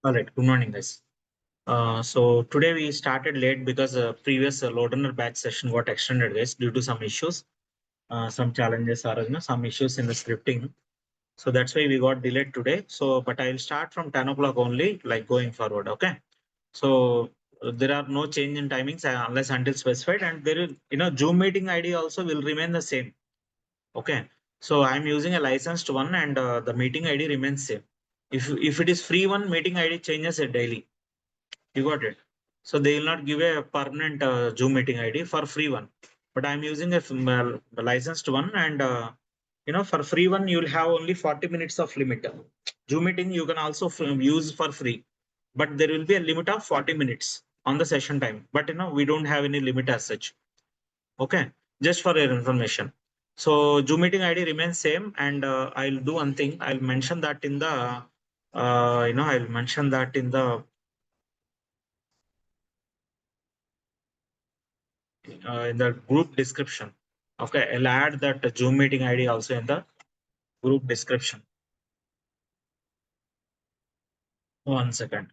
All right, good morning, guys. So today we started late because previous LoadRunner batch session got extended, guys, due to some issues, some challenges or some issues in the scripting. So that's why we got delayed today. So, but I'll start from 10 o'clock only, like going forward. Okay. So there are no change in timings unless until specified, and there is, Zoom meeting ID also will remain the same. Okay. So I'm using a licensed one, and the meeting ID remains same. If it is free one, meeting ID changes it daily. You got it. So they will not give a permanent Zoom meeting ID for free one, but I'm using a licensed one, and for free one you will have only 40 minutes of limit. Zoom meeting you can also use for free, but there will be a limit of 40 minutes on the session time. But we don't have any limit as such. Okay, just for your information. So Zoom meeting ID remains same, and I'll do one thing. I'll mention that in the I'll mention that in the group description. Okay, I'll add that Zoom meeting ID also in the group description. 1 second.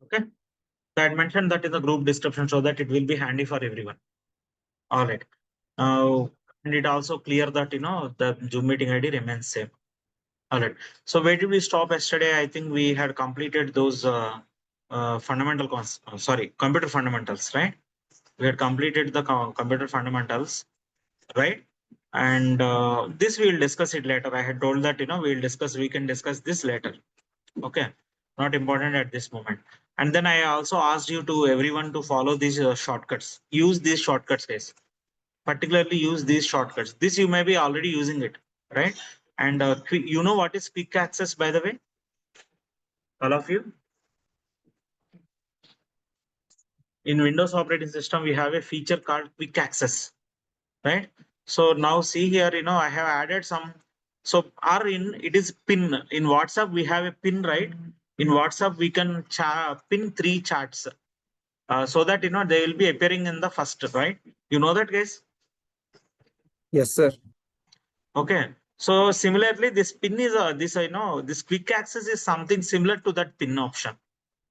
Okay, so I mentioned that in the group description so that it will be handy for everyone. All right. And it also clear that the Zoom meeting ID remains same. All right. So where did we stop yesterday? I think we had completed those computer fundamentals, right? We had completed the computer fundamentals, right? And this we will discuss it later. I had told that we can discuss this later. Okay, not important at this moment. And then I also asked you to everyone to follow these shortcuts. Use these shortcuts, guys. Particularly use these shortcuts. This you may be already using it, right? And you know what is quick access, by the way, all of you? In Windows operating system, we have a feature called quick access, right? So now see here, I have added some. So it is pin. In WhatsApp, we have a pin, right? In WhatsApp, we can pin 3 charts so that they will be appearing in the first, right? You know that, guys? Yes, sir. Okay. So similarly, this pin is this quick access is something similar to that pin option.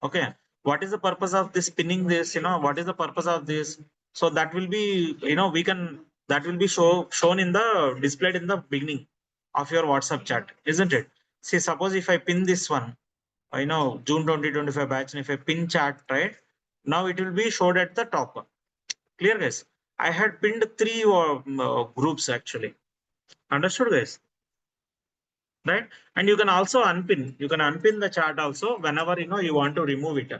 Okay. What is the purpose of this pinning this? What is the purpose of this? So that will be, that will be shown in the displayed in the beginning of your WhatsApp chat, isn't it? See, suppose if I pin this one, June 2025 batch, and if I pin chat, right? Now it will be showed at the top. Clear, guys? I had pinned 3 groups actually. Understood, guys? Right? And you can also unpin. You can unpin the chart also whenever you want to remove it.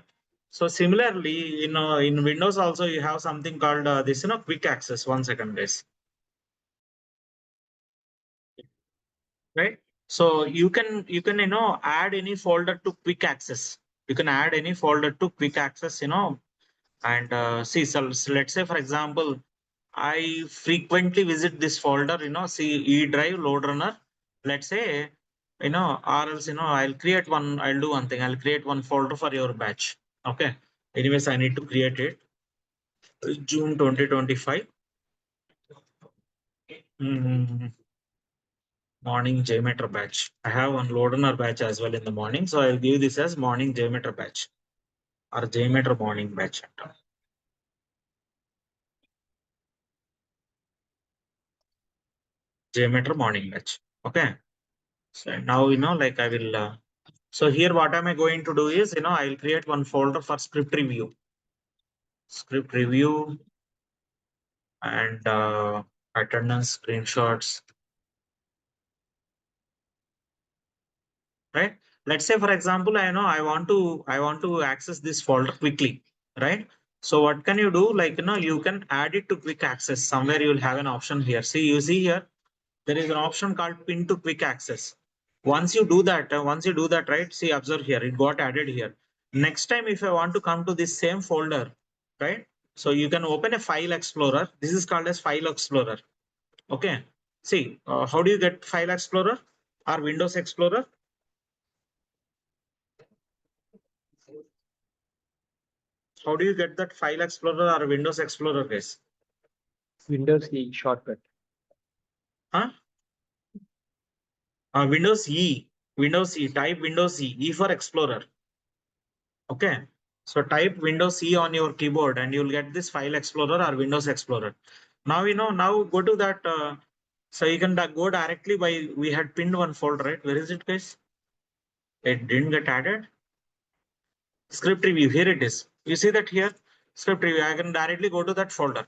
So similarly, in Windows also you have something called this quick access. 1 second, guys. Right? So you can add any folder to quick access. You can add any folder to quick access. And see, so let's say for example, I frequently visit this folder. See E drive LoadRunner. Let's say or else I'll create one. I'll do one thing. I'll create one folder for your batch. Okay. Anyways, I need to create it. June 2025. Morning JMeter batch. I have one LoadRunner batch as well in the morning. So I'll give this as morning JMeter batch or JMeter morning batch. JMeter morning batch. Okay. So now, like I will. So here, what am I going to do is, I will create one folder for script review. Script review and attendance screenshots. Right. Let's say, for example, I want to access this folder quickly. Right. So what can you do? Like, you can add it to quick access. Somewhere you will have an option here. See, you see here, there is an option called pin to quick access. Once you do that, right? See, observe here, it got added here. Next time, if I want to come to this same folder, right? So you can open a file explorer. This is called as file explorer. Okay. See, how do you get File Explorer or Windows Explorer? How do you get that File Explorer or Windows Explorer, guys? Windows E shortcut. Huh? Windows E. Windows E. Type Windows E. E for Explorer. Okay. So type Windows E on your keyboard and you'll get this File Explorer or Windows Explorer. Now, now go to that. So you can go directly by, we had pinned one folder, right? Where is it, guys? It didn't get added. Script review. Here it is. You see that here? Script review. I can directly go to that folder.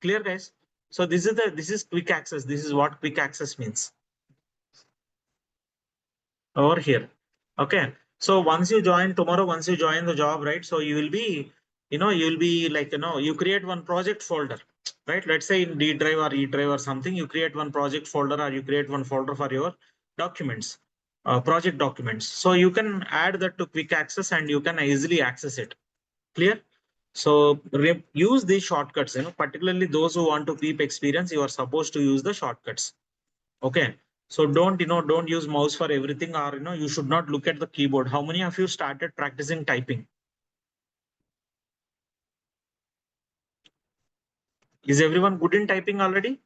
Clear, guys? So this is quick access. This is what quick access means. Over here. Okay. So once you join tomorrow, once you join the job, right? So you will be, you'll be like, you create one project folder, right? Let's say in D drive or E drive or something, you create one project folder or you create one folder for your documents, project documents. So you can add that to quick access and you can easily access it. Clear? So use these shortcuts, particularly those who want to keep experience, you are supposed to use the shortcuts. Okay. So don't use mouse for everything, or you should not look at the keyboard. How many of you started practicing typing? Is everyone good in typing already?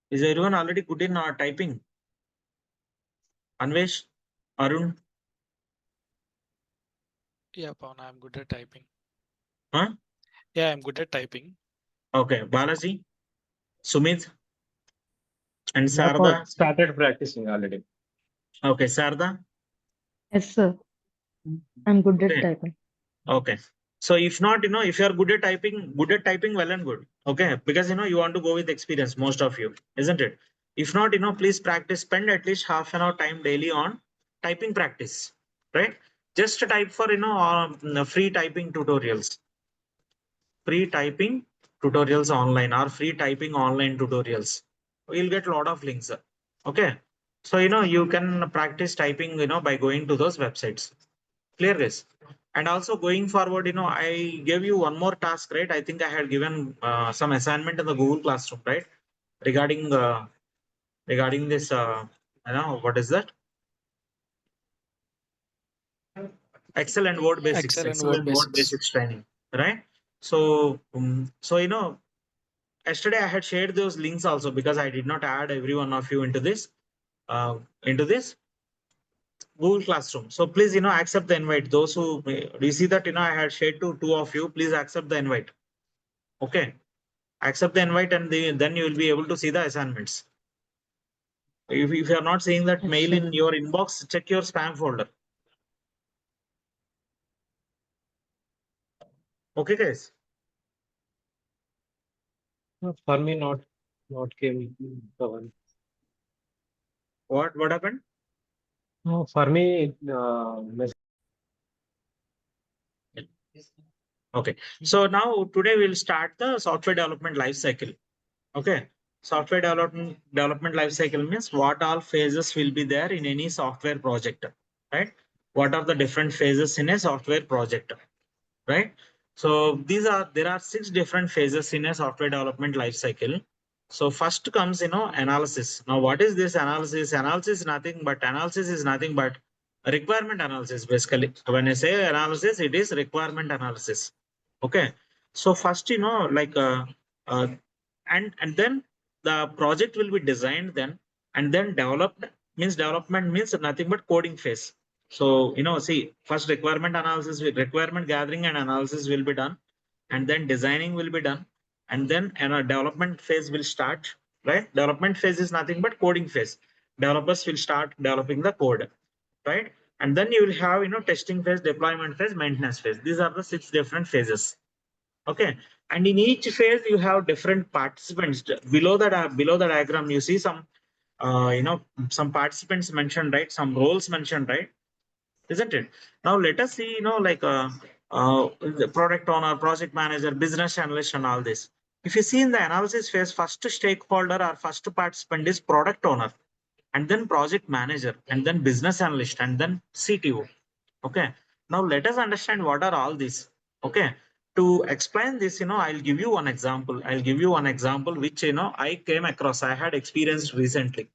Is everyone already good in typing? Anvesh, Arun, Yeah, Pawan, I'm good at typing. huh? Yeah, I'm good at typing. Okay, Balaji, Sumit, and Yeah, Sarda. started practicing already. Okay, Sarda. Yes, sir. I'm good at Okay. typing. Okay. So if not, if you're good at typing, well and good. Okay. Because, you want to go with experience, most of you, isn't it? If not, please practice, spend at least half an hour time daily on typing practice, right? Just type for, free typing tutorials, online or free typing online tutorials. You'll get a lot of links. Okay. So, you can practice typing, by going to those websites. Clear this. And also going forward, I gave you one more task, right? I think I had given some assignment in the Google Classroom, right? Regarding this, what is that? Excel and Word basics. Excel and Word basics. Training, right? So, yesterday I had shared those links also because I did not add every one of you into this Google Classroom. So please, accept the invite. Those who do you see that, I had shared to two of you, please accept the invite. Okay. Accept the invite and then you will be able to see the assignments. If you are not seeing that Yes, mail sir. in your inbox, check your spam folder. Okay, guys. For me, not came. What happened? No, for me, Okay. So now today we'll start the software development life cycle. Okay. Software development life cycle means what all phases will be there in any software project, right? What are the different phases in a software project, right? So there are 6 different phases in a software development life cycle. So first comes, analysis. Now, what is this analysis? Analysis is nothing but requirement analysis. Basically, when I say analysis, it is requirement analysis. Okay. So first, uh, and then the project will be designed then, and then development means nothing but coding phase. So, see, first requirement gathering and analysis will be done, and then designing will be done, and then a development phase will start, right? Development phase is nothing but coding phase. Developers will start developing the code, right? And then you will have, testing phase, deployment phase, maintenance phase. These are the 6 different phases. Okay. And in each phase, you have different participants. Below the diagram, you see some, some participants mentioned, right? Some roles mentioned, right? Isn't it? Now let us see, the product owner, project manager, business analyst, and all this. If you see in the analysis phase, first stakeholder or first participant is product owner, and then project manager, and then business analyst, and then CTO. Okay. Now let us understand what are all these. Okay. To explain this, I'll give you one example. I'll give you one example which, I came across, I had experienced recently.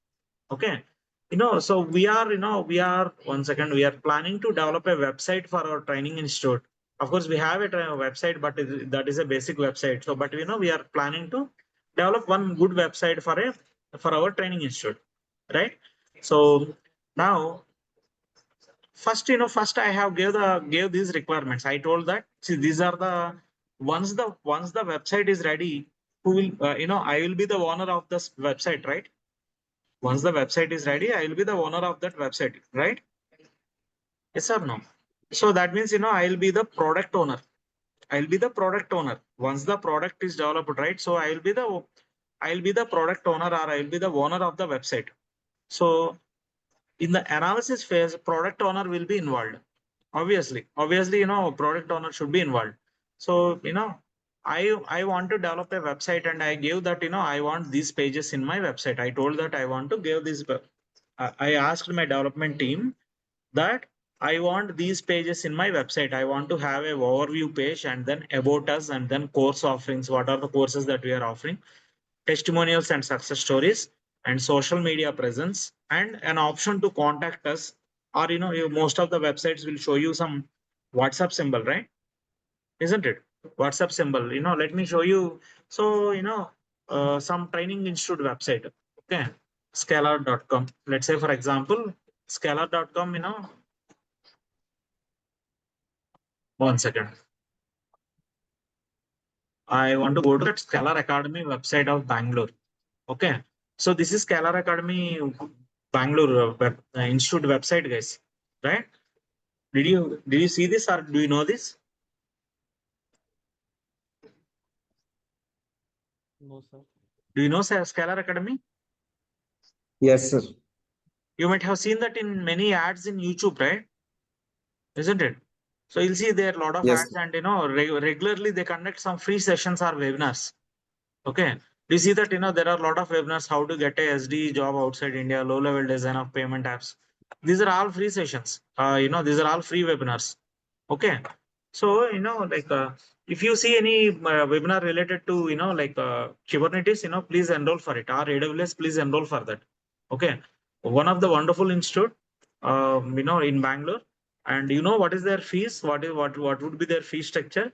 Okay. So we are, one second, we are planning to develop a website for our training institute. Of course, we have a website, but that is a basic website. So, but we are planning to develop one good website for our training institute, right? So now, first, first I have gave these requirements. I told that, see, these are the once the website is ready, who will, I will be the owner of this website, right? Once the website is ready, I will be the owner of that website, right? Yes or no? So that means, I'll be the product owner. I'll be the product owner. Once the product is developed, right? So I'll be the product owner, or I'll be the owner of the website. So in the analysis phase, product owner will be involved. Obviously, product owner should be involved. So, I want to develop a website, and I gave that, I want these pages in my website. I told that I want to give this. I asked my development team that I want these pages in my website. I want to have a overview page, and then about us, and then course offerings. What are the courses that we are offering? Testimonials and success stories, and social media presence, and an option to contact us. Or, most of the websites will show you some WhatsApp symbol, right? Isn't it? WhatsApp symbol. Let me show you. So, some training institute website. Okay. Scalar.com. Let's say, for example, scalar.com, one second. I want to go to that Scalar Academy website of Bangalore. Okay. So this is Scalar Academy Bangalore institute website, guys. Right? Did you see this, or do you know this? No, sir. Do you know Scalar Academy? Yes, sir. You might have seen that in many ads in YouTube, right? Isn't it? So you'll see there are a lot of Yes. ads, and regularly they conduct some free sessions or webinars. Okay. We see that, there are a lot of webinars, how to get a SD job outside India, low level design of payment apps. These are all free sessions. These are all free webinars. Okay. So, if you see any webinar related to, Kubernetes, please enroll for it, or AWS, please enroll for that. Okay. One of the wonderful institute, in Bangalore. And what is their fees? What would be their fee structure?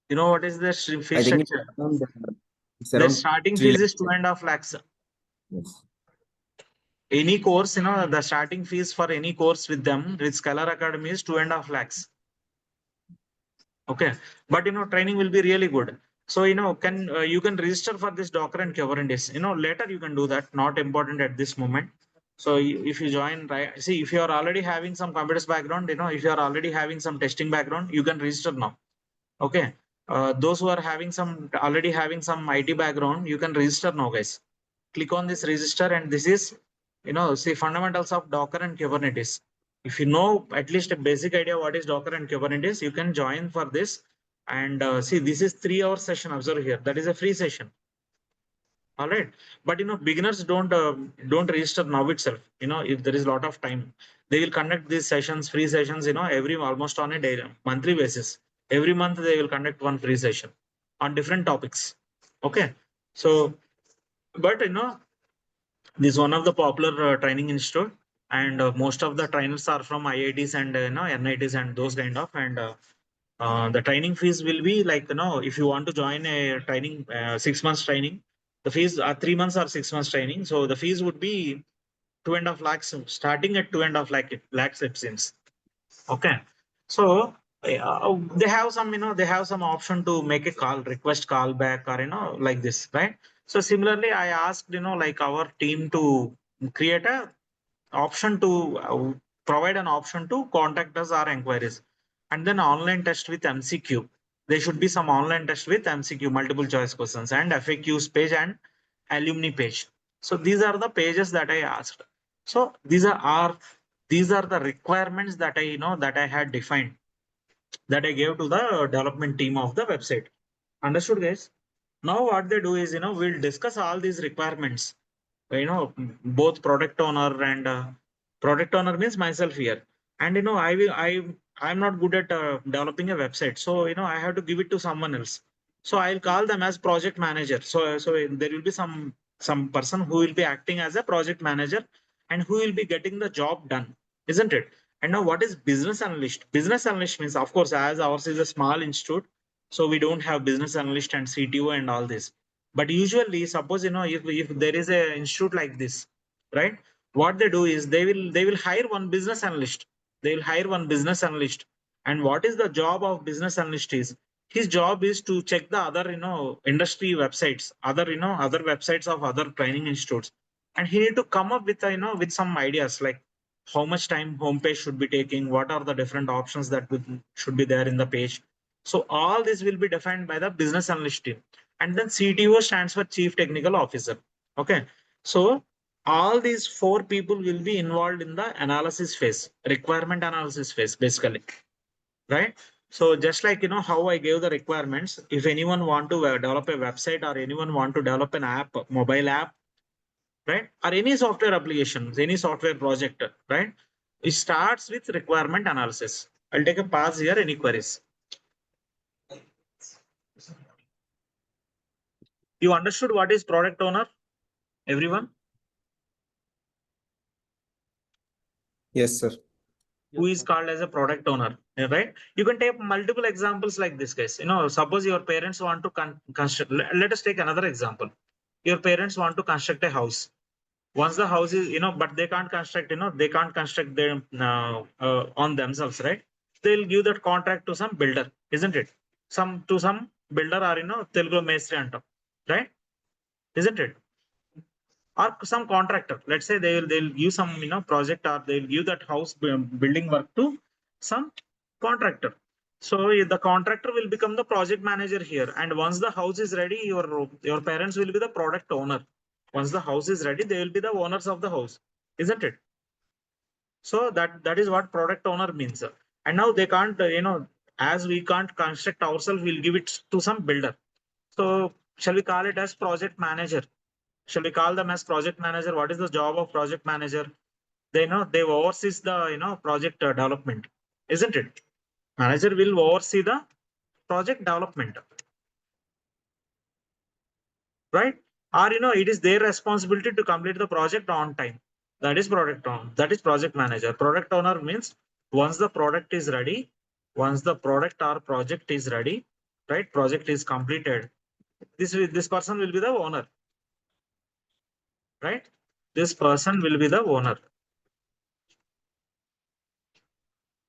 You know what is their fee I think it's structure? it's Their around starting 3 fees is lakhs. 2.5 lakhs. Yes. Any course, the starting fees for any course with them, with Scalar Academy, is 2.5 lakhs. Okay. But, training will be really good. So, you can register for this Docker and Kubernetes. Later you can do that. Not important at this moment. So if you join, right, see, if you are already having some computers background, if you are already having some testing background, you can register now. Okay. Those who are already having some IT background, you can register now, guys. Click on this register, and this is, see, fundamentals of Docker and Kubernetes. If you know at least a basic idea what is Docker and Kubernetes, you can join for this. And see, this is 3-hour session. Observe here, that is a free session. All right. But, beginners don't register now itself. If there is a lot of time, they will conduct these sessions, free sessions, almost on a daily, monthly basis. Every month they will conduct one free session on different topics. Okay. So, but, this is one of the popular training institute, and most of the trainers are from IITs and, NITs and those kind of. And the training fees will be like, if you want to join a training, 6 months training, the fees are 3 months or 6 months training. So the fees would be 2.5 lakhs, starting at 2.5 lakhs, it seems. Okay. So they have some option to make a call, request call back, or, like this, right? So similarly, I asked, like our team to create a option to provide an option to contact us our inquiries, and then online test with MCQ. There should be some online test with MCQ, multiple choice questions, and FAQs page and alumni page. So these are the pages that I asked. So these are the requirements that I had defined, that I gave to the development team of the website. Understood, guys? Now what they do is, we'll discuss all these requirements. both product owner and product owner means myself here. And I'm not good at developing a website, so I have to give it to someone else. So I'll call them as project manager. So there will be some person who will be acting as a project manager and who will be getting the job done, isn't it? And now what is business analyst? Business analyst means, of course, as ours is a small institute, so we don't have business analyst and CTO and all this. But usually, suppose if there is a institute like this, right? What they do is they will hire one business analyst. They will hire one business analyst. And what is the job of business analyst is his job is to check the other industry websites, other websites of other training institutes, and he need to come up with with some ideas like how much time homepage should be taking, what are the different options that should be there in the page. So all this will be defined by the business analyst team. And then CTO stands for Chief Technical Officer. Okay. So all these four people will be involved in the analysis phase, requirement analysis phase, basically. Right. So just like, how I gave the requirements, if anyone want to develop a website or anyone want to develop an app, mobile app, right? Or any software applications, any software project, right? It starts with requirement analysis. I'll take a pause here. Any queries? You understood what is product owner? Everyone? Yes, sir. Who is called as a product owner, right? You can take multiple examples like this case. Suppose your parents want to construct. Let us take another example. Your parents want to construct a house. Once the house is, but they can't construct, they can't construct them on themselves, right? They'll give that contract to some builder, isn't it? Some builder or, Telugu Mesri antam, right? Isn't it? Or some contractor. Let's say they'll give some, project, or they'll give that house building work to some contractor. So the contractor will become the project manager here. And once the house is ready, your parents will be the product owner. Once the house is ready, they will be the owners of the house, isn't it? So that is what product owner means. And now they can't, as we can't construct ourselves, we'll give it to some builder. So shall we call it as project manager? Shall we call them as project manager? What is the job of project manager? They oversees the project development, isn't it? Manager will oversee the project development, right? Or it is their responsibility to complete the project on time. That is product owner. That is project manager. Product owner means once the product is ready, once the product or project is ready, right? Project is completed. This person will be the owner, right? This person will be the owner.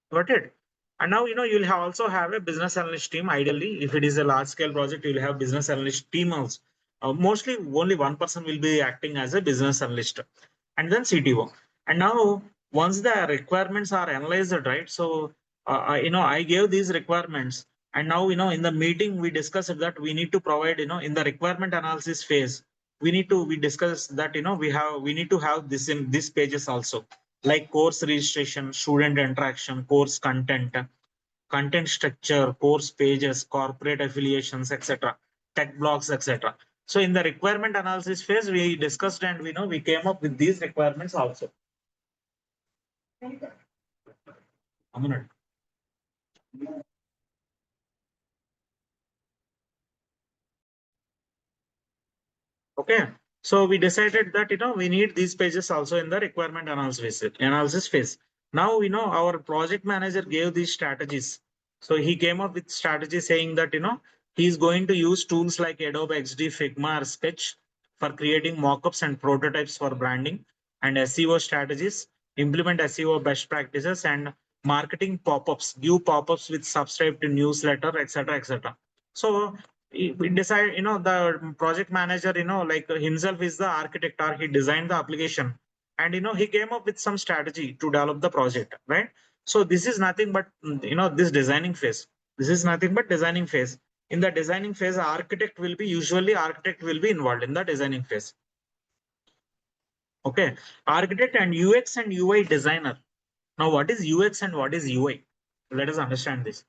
Got it? And now, you'll also have a business analyst team. Ideally, if it is a large scale project, you'll have business analyst team also. Mostly only one person will be acting as a business analyst and then CTO. And now once the requirements are analyzed, right? So, I gave these requirements, and now, in the meeting, we discussed that we need to provide, in the requirement analysis phase, we discuss that, we need to have this in these pages also, like course registration, student interaction, course content, content structure, course pages, corporate affiliations, etc., tech blogs, etc. So in the requirement analysis phase, we discussed and we came up with these requirements also. A minute. Okay. So we decided that we need these pages also in the requirement analysis phase. Now our project manager gave these strategies. So he came up with strategy saying that he's going to use tools like Adobe XD, Figma, or Sketch for creating mockups and prototypes for branding, and SEO strategies, implement SEO best practices, and marketing pop-ups, give pop-ups with subscribe to newsletter, etc., etc. So we decide, the project manager, like himself is the architect, or he designed the application, and he came up with some strategy to develop the project, right? So this is nothing but this designing phase. This is nothing but designing phase. In the designing phase, architect will be involved in the designing phase. Okay, architect and UX and UI designer. Now, what is UX and what is UI? Let us understand this.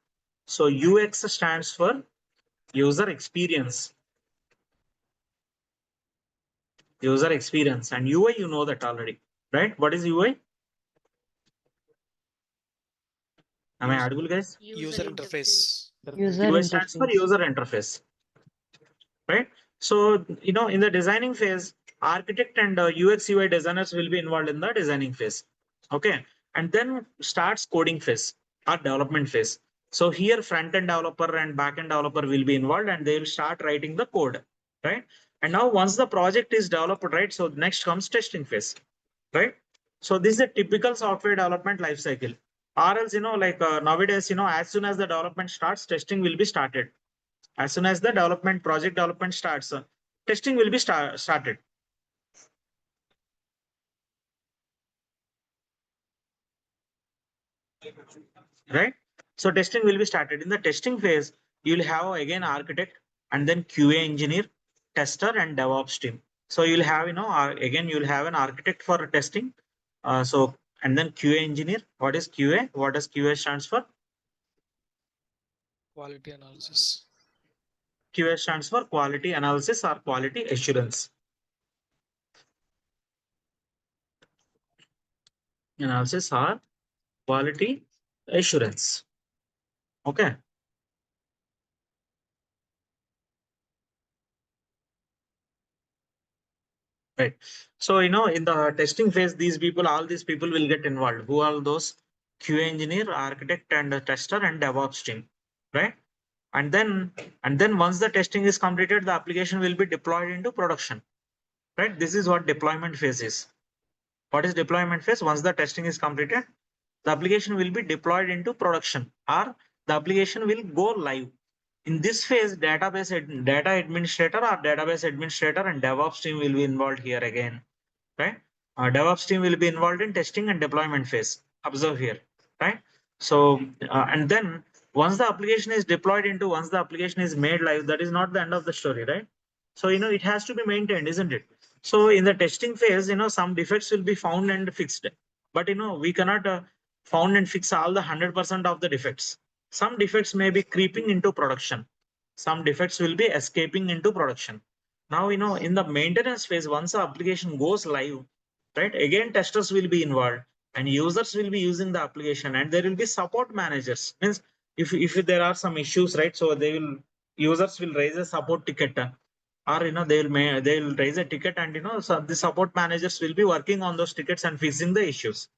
So UX stands for user experience. User experience. And UI, you know that already, right? What is UI? Am I audible, guys? User interface. User UI stands for interface. user interface, right? So, in the designing phase, architect and UX UI designers will be involved in the designing phase. Okay. And then starts coding phase or development phase. So here front-end developer and back-end developer will be involved and they will start writing the code, right? And now once the project is developed, right? So next comes testing phase, right? So this is a typical software development life cycle. Or else, like nowadays, as soon as the development starts, testing will be started. As soon as the project development starts, testing will be started. Right? So testing will be started. In the testing phase, you'll have again architect and then QA engineer, tester and DevOps team. So you'll have, again, you'll have an architect for testing. And then QA engineer. What is QA? What does QA stands for? Quality analysis. QA stands for quality analysis or quality assurance. Analysis or quality assurance. Okay. Right. So, in the testing phase, all these people will get involved. Who are those? QA engineer, architect, and tester and DevOps team, right? And then once the testing is completed, the application will be deployed into production, right? This is what deployment phase is. What is deployment phase? Once the testing is completed, the application will be deployed into production or the application will go live. In this phase, data administrator or database administrator and DevOps team will be involved here again, right? DevOps team will be involved in testing and deployment phase. Observe here, right? So, and then once the application is once the application is made live, that is not the end of the story, right? So, it has to be maintained, isn't it? So in the testing phase, some defects will be found and fixed, but we cannot found and fix all the 100% of the defects. Some defects may be creeping into production. Some defects will be escaping into production. Now, in the maintenance phase, once the application goes live, right, again, testers will be involved and users will be using the application and there will be support managers. Means if there are some issues, right, so users will raise a support ticket or, they'll raise a ticket and, so the support managers will be working on those tickets and fixing the issues,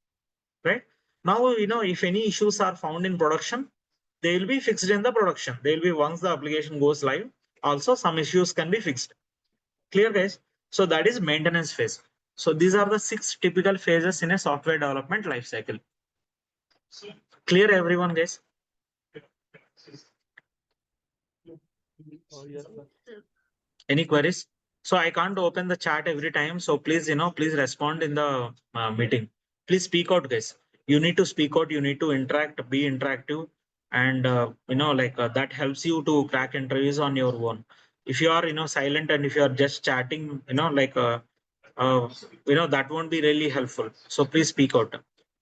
right? Now, if any issues are found in production, they will be fixed in the production. They will be once the application goes live, also some issues can be fixed. Clear, guys? So that is maintenance phase. So these are the 6 typical phases in a software development lifecycle. Clear, everyone, guys? Any queries? So I can't open the chat every time. So please, please respond in the meeting. Please speak out, guys. You need to speak out. You need to interact, be interactive. And, that helps you to crack interviews on your own. If you are, silent and if you are just chatting, that won't be really helpful. So please speak out.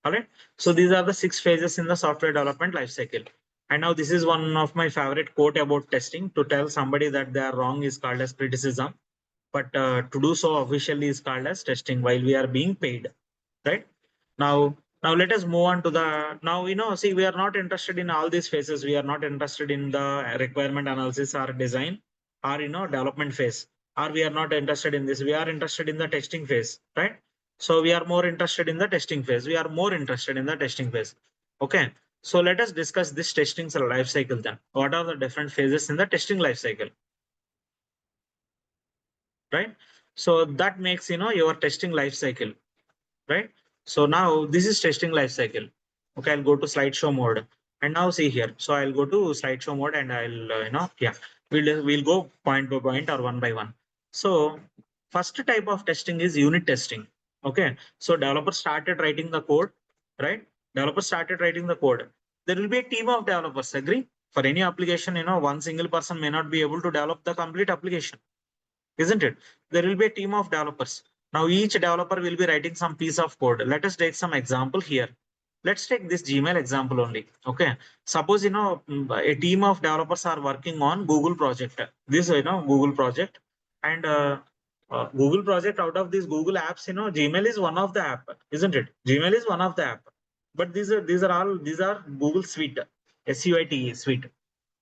All right. So these are the 6 phases in the software development lifecycle. And now this is one of my favorite quote about testing. To tell somebody that they are wrong is called as criticism, but to do so officially is called as testing while we are being paid, right? Now let us move on to see, we are not interested in all these phases. We are not interested in the requirement analysis or design or, development phase, or we are not interested in this. We are interested in the testing phase, right? So we are more interested in the testing phase. We are more interested in the testing phase. Okay. So let us discuss this testing life cycle then. What are the different phases in the testing life cycle? Right? So that makes, your testing life cycle, right? So now this is testing life cycle. Okay, I'll go to slideshow mode and now see here. So I'll go to slideshow mode and I'll, we'll go point by point or one by one. So first type of testing is unit testing. Okay, so developers started writing the code, right? Developers started writing the code. There will be a team of developers, agree? For any application, one single person may not be able to develop the complete application, isn't it? There will be a team of developers. Now each developer will be writing some piece of code. Let us take some example here. Let's take this Gmail example only. Okay. Suppose, a team of developers are working on Google project. This, Google project. And Google project, out of these Google apps, Gmail is one of the app, isn't it? Gmail is one of the app, but these are Google Suite, SUITE suite,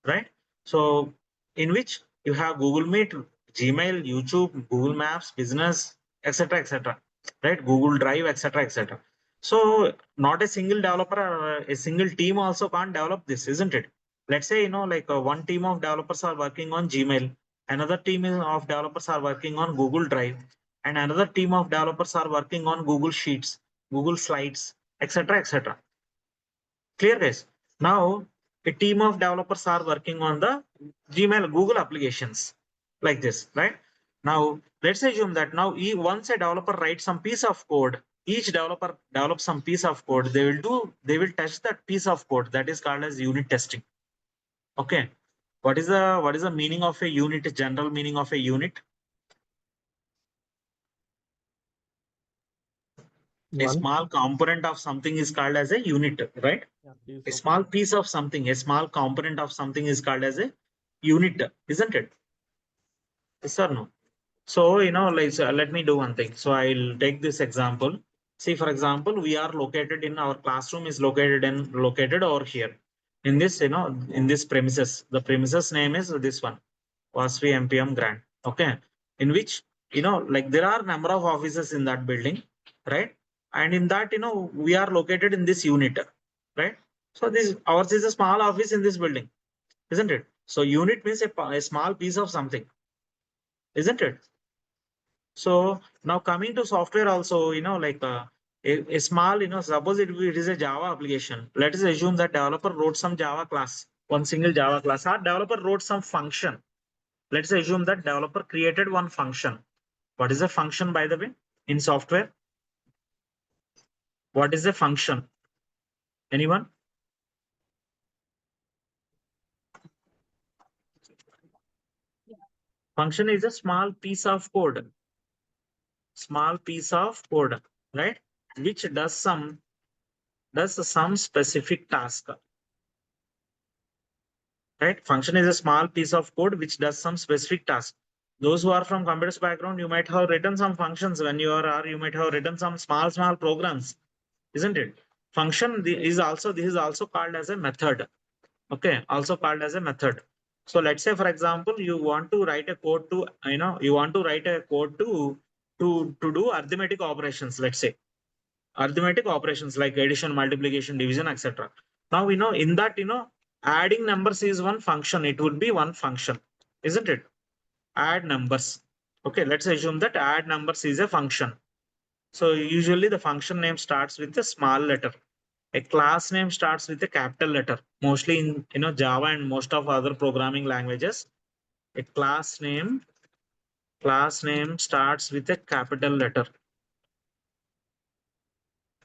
right? So in which you have Google Meet, Gmail, YouTube, Google Maps, Business, etc., right? Google Drive, etc. So not a single developer or a single team also can't develop this, isn't it? Let's say, like one team of developers are working on Gmail, another team of developers are working on Google Drive, and another team of developers are working on Google Sheets, Google Slides, etc. Clear, guys? Now a team of developers are working on the Gmail, Google applications like this, right? Now let's assume that now once a developer writes some piece of code, each developer develops some piece of code. They will test that piece of code. That is called as unit testing. Okay. What is the meaning of a unit? General meaning of a unit? A One. small component of something is called as a unit, right? A small piece of something, a small component of something is called as a unit, isn't it? Yes or no? So, let me do one thing. So I'll take this example. See, for example, we are located in our classroom is located over here in this, in this premises. The premises name is this one, Vasvi MPM Grant. Okay. In which, like there are number of offices in that building, right? And in that, we are located in this unit, right? So this ours is a small office in this building, isn't it? So unit means a small piece of something, isn't it? So now coming to software also, like a small, suppose it is a Java application. Let us assume that developer wrote some Java class, one single Java class, or developer wrote some function. Let's assume that developer created one function. What is a function, by the way, in software? What is a function? Anyone? Function is a small piece of code, right? Which does some specific task. Right? Function is a small piece of code which does some specific task. Those who are from computers background, you might have written some functions when you are, or you might have written some small programs, isn't it? Function is also called as a method. Okay, also called as a method. So let's say, for example, you want to write a code to, do arithmetic operations. Let's say arithmetic operations like addition, multiplication, division, etc. Now we know in that, adding numbers is one function. It would be one function, isn't it? Add numbers. Okay, let's assume that add numbers is a function. So usually the function name starts with a small letter. A class name starts with a capital letter. Mostly in Java and most of other programming languages, a class name starts with a capital letter.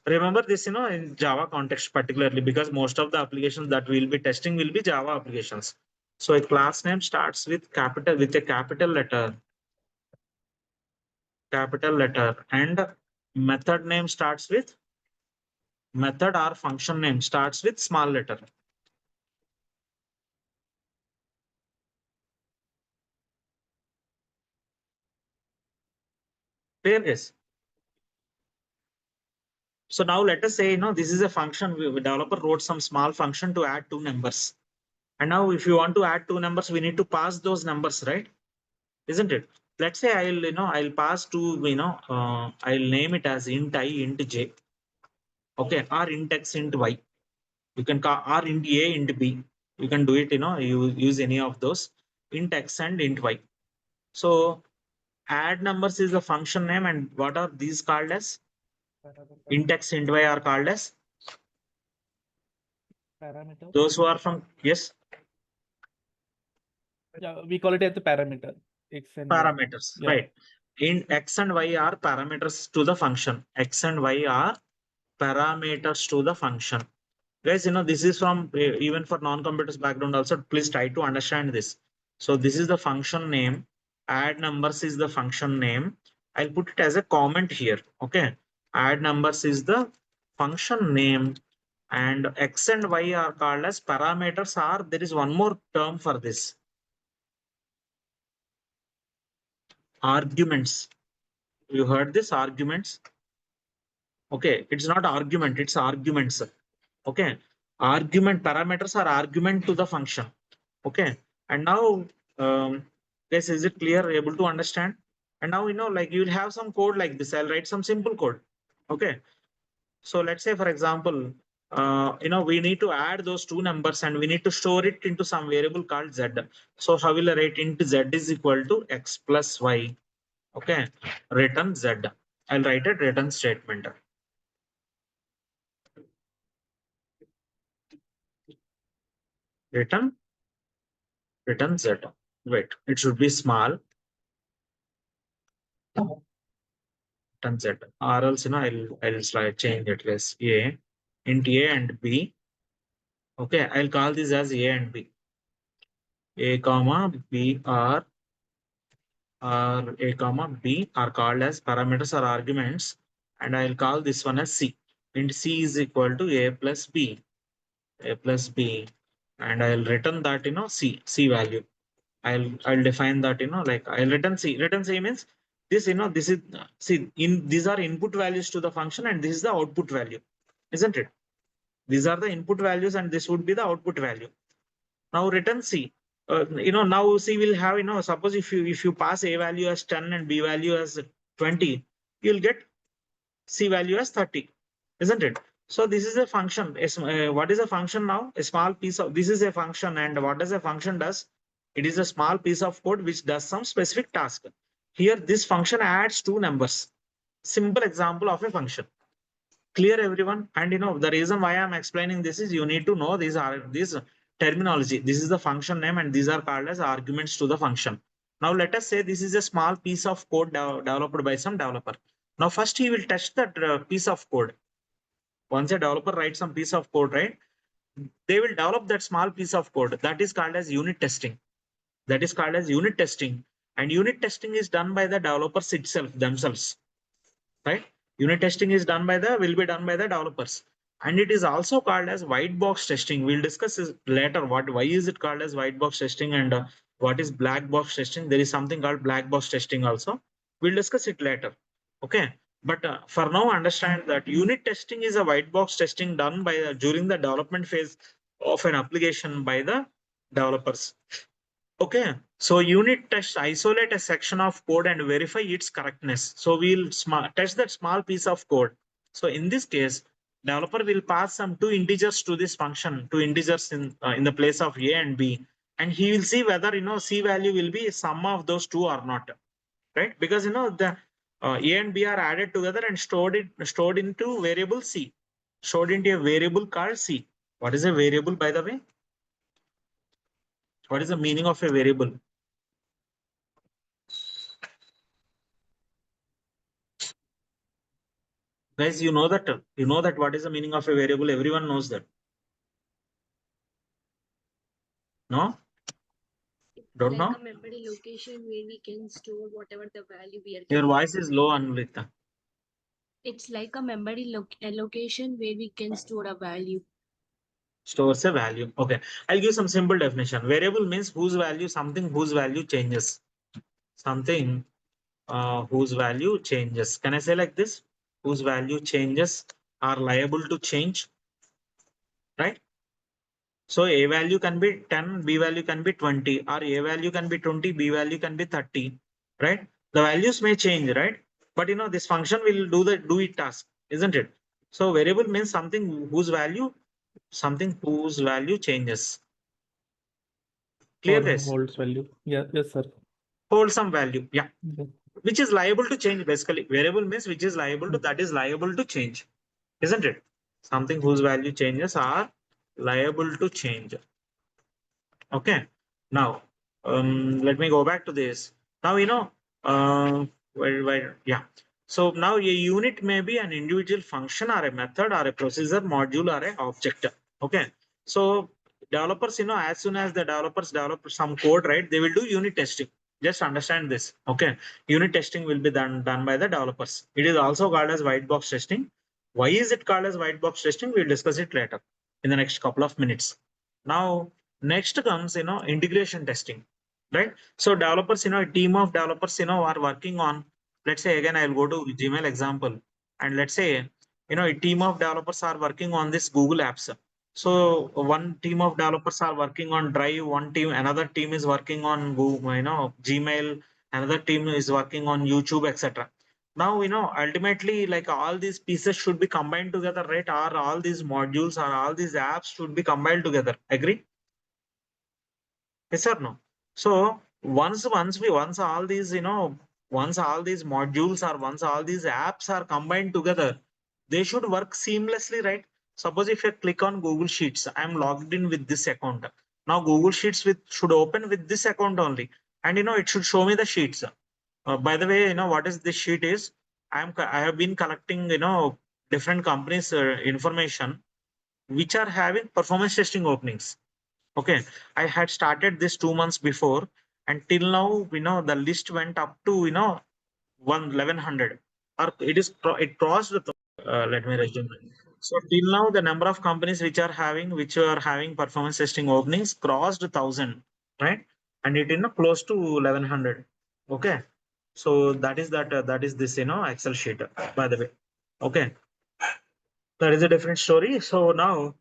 Remember this, in Java context particularly, because most of the applications that we'll be testing will be Java applications. So a class name starts with a capital letter, and method name starts with method or function name starts with small letter. Clear, yes? So now let us say, this is a function. The developer wrote some small function to add two numbers. And now if you want to add two numbers, we need to pass those numbers, right? Isn't it? Let's say I'll pass to, I'll name it as int I, int j. Okay, or int x, int y. You can call or int a, int b. You can do it, you use any of those int x and int y. So add numbers is the function name, and what are these called as? Int x, int y are called as Parameter. those who are from, yes, Yeah, we call it as the parameter. X and Y. parameters, Yeah. right? In x and y are parameters to the function. X and y are parameters to the function. Guys, this is from even for non-computers background also. Please try to understand this. So this is the function name. Add numbers is the function name. I'll put it as a comment here. Okay. Add numbers is the function name, and x and y are called as parameters. There is one more term for this. arguments. You heard this arguments? Okay, it's not argument, it's arguments. Okay, argument parameters are argument to the function. Okay, and now, guys, is it clear? Able to understand? And now, like you'll have some code like this. I'll write some simple code. Okay, so let's say, for example, we need to add those two numbers and we need to store it into some variable called z. So how will I write? Int z is equal to x plus y. Okay, return z. I'll write a return statement. Return z. Wait, it should be small. Return z, or else I'll change it as a int a and b. Okay, I'll call this as a and b. A comma b or a comma b are called as parameters or arguments, and I'll call this one as c. Int c is equal to a plus b, and I'll return that c value. I'll define that like I'll return c. Return c means this this is see these are input values to the function and this is the output value, isn't it? These are the input values and this would be the output value. Now return c. Now c will have suppose if you pass a value as 10 and b value as 20, you'll get c value as 30, isn't it? So this is a function. What is a function now? A small piece of this is a function, and what does a function does? It is a small piece of code which does some specific task. Here, this function adds two numbers. Simple example of a function. Clear, everyone? And the reason why I'm explaining this is you need to know these terminology. This is the function name, and these are called as arguments to the function. Now let us say this is a small piece of code developed by some developer. Now first he will test that piece of code. Once a developer writes some piece of code, right? They will develop that small piece of code. That is called as unit testing. That is called as unit testing. And unit testing is done by the developers themselves, right? Unit testing is will be done by the developers. And it is also called as white box testing. We'll discuss this later. Why is it called as white box testing and what is black box testing? There is something called black box testing also. We'll discuss it later. Okay. But for now, understand that unit testing is a white box testing done by during the development phase of an application by the developers. Okay, so unit test isolate a section of code and verify its correctness. So we'll test that small piece of code. So in this case, developer will pass some two integers to this function, two integers in the place of a and b, and he will see whether c value will be sum of those two or not, right? Because the a and b are added together and stored into variable c, stored into a variable called c. What is a variable, by the way? What is the meaning of a variable? Guys, you know that what is the meaning of a variable? Everyone knows that. No? Don't like know? a memory location where we can store whatever the value we are Your getting. voice is low, Anurita. It's like a memory location where we can store a value. Stores a value. Okay. I'll give some simple definition. Variable means something whose value changes. Something whose value changes. Can I say like this? Whose value changes are liable to change, right? So a value can be 10, b value can be 20, or a value can be 20, b value can be 30, right? The values may change, right? But this function will do it task, isn't it? So variable means something whose value changes. Clear Or this? holds value. Yeah, yes, sir. Hold some value, yeah. Yeah. Which is liable to change, basically. Variable means which is liable to, that is liable to change, isn't it? Something whose value changes are liable to change. Okay. Now, let me go back to this. Now, yeah. So now a unit may be an individual function or a method or a procedure module or a object. Okay. So developers, as soon as the developers develop some code, right, they will do unit testing. Just understand this. Okay. Unit testing will be done by the developers. It is also called as white box testing. Why is it called as white box testing? We'll discuss it later in the next couple of minutes. Now, next comes, integration testing. right? So developers, a team of developers, are working on, let's say, again, I'll go to Gmail example. And let's say, a team of developers are working on this Google apps. So one team of developers are working on Drive, another team is working on Google, Gmail, another team is working on YouTube, etc. Now, ultimately, like all these pieces should be combined together, right? Or all these modules or all these apps should be combined together. Agree? Yes or no? So once all these, once all these modules or once all these apps are combined together, they should work seamlessly, right? Suppose if you click on Google Sheets, I'm logged in with this account. Now Google Sheets should open with this account only, and it should show me the sheets. By the way, what is this sheet is? I have been collecting, different companies' information which are having performance testing openings. Okay, I had started this 2 months before, and till now, the list went up to 1100, or it crossed. Let me resume. So till now, the number of companies which are having performance testing openings crossed 1,000, right? And it close to 1100. Okay, so that is this Excel sheet, by the way. Okay, that is a different story. So now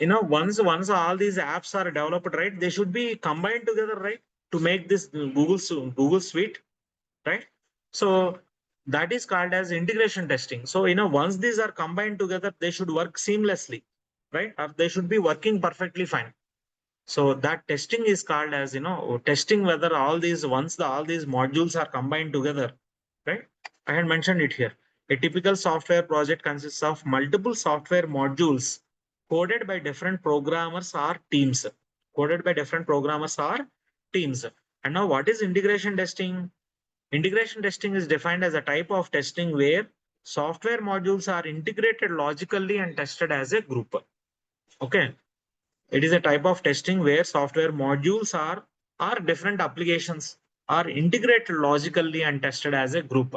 once all these apps are developed, right, they should be combined together, right, to make this Google Suite, right? So that is called as integration testing. So once these are combined together, they should work seamlessly, right? Or they should be working perfectly fine. So that testing is called as testing whether all these all these modules are combined together, right? I had mentioned it here. A typical software project consists of multiple software modules coded by different programmers or teams. Coded by different programmers or teams. And now what is integration testing? Integration testing is defined as a type of testing where software modules are integrated logically and tested as a group. Okay. It is a type of testing where software modules are different applications are integrated logically and tested as a group.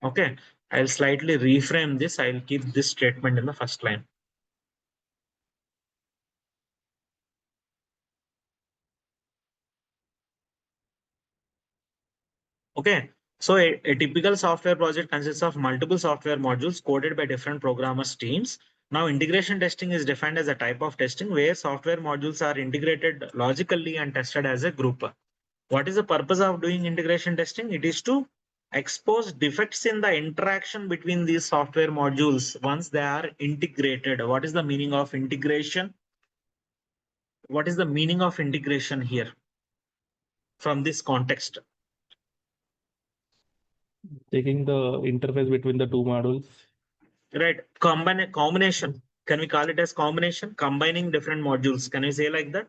Okay, I'll slightly reframe this. I'll keep this statement in the first line. Okay, so a typical software project consists of multiple software modules coded by different programmers teams. Now, integration testing is defined as a type of testing where software modules are integrated logically and tested as a group. What is the purpose of doing integration testing? It is to expose defects in the interaction between these software modules once they are integrated. What is the meaning of integration? What is the meaning of integration here from this context? Taking the interface between the two models. Right. Combination. Can we call it as combination? Combining different modules. Can we say like that?